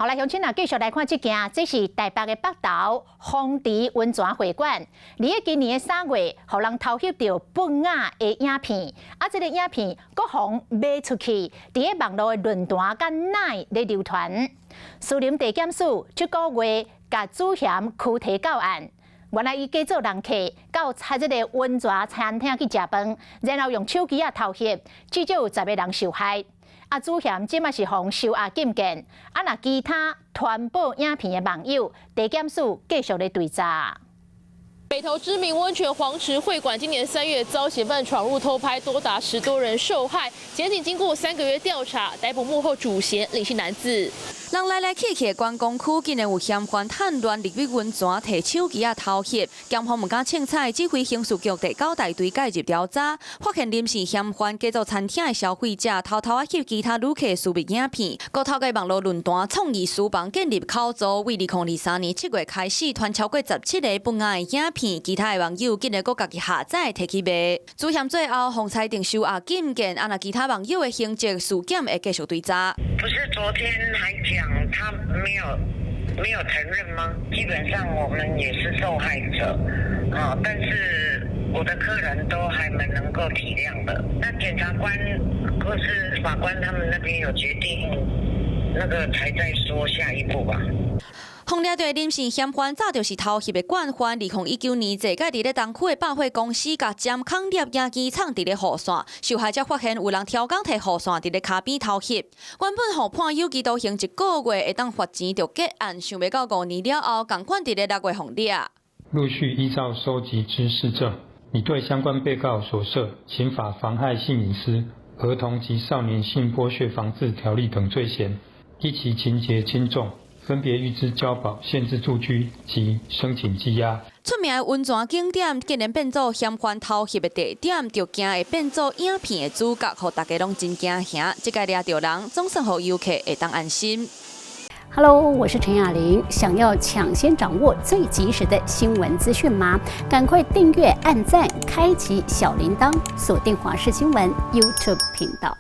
来，乡亲啊，继续来看这件，这是台北的北投丰池温泉会馆。伫今年的3月，互人偷翕到不雅的影片，这个影片各方卖出去，伫网络的论坛甲奶咧流传。士林地检署这个月甲主嫌拘提到案。原来伊假做人客，到这个温泉餐厅去食饭，然后用手机偷翕，至少有10个人受害。主嫌即嘛是互收押禁见，若其他传播影片的网友，地检署继续咧追查。北投知名温泉黄池会馆今年3月遭嫌犯闯入偷拍，多达10多人受害。检警经过3个月调查，逮捕幕后主嫌李姓男子。人来来去去的观光区，竟然有嫌犯趁乱入去温泉摕手机偷翕。检方唔敢凊彩，指挥刑事局第9大队介入调查，发现临时嫌犯假造餐厅的消费者，偷偷翕其他旅客的私密影片，搁透过网络论坛创意私房建立口座，为2023年7月开始传超过17个不雅的影片，其他的网友竟然搁家己下载摕去卖。主嫌最后洪裁定收押禁见，若其他网友的刑责事件会继续追查。不是昨天还讲他没有承认吗？基本上我们也是受害者啊，但是我的客人都还蛮能够体谅的。那检察官或是法官他们那边有决定，那个才在说下一步吧。洪掠队临时嫌犯早就是偷翕的惯犯，2019年坐介伫咧东区的百货公司，甲占空摄影机藏伫咧雨伞，受害者发现有人挑工摕雨伞伫咧骹边偷翕。原本互判有期徒刑1个月，会当罚钱就结案，想袂到5年了后，共款伫咧6月洪掠。陆续依照收集之事证，拟对相关被告所涉刑法妨害性隐私、儿童及少年性剥削防治条例等罪嫌，依其情节轻重，分别预知交保、限制住居及申请羁押。出名的温泉景点竟然变作嫌犯偷翕的地点，就惊会变作影片的主角，互大家拢真惊吓。这个抓到人，总算互游客会当安心。Hello， 我是陈雅玲。想要抢先掌握最及时的新闻资讯吗？赶快订阅、按赞、开启小铃铛，锁定华视新闻 YouTube 频道。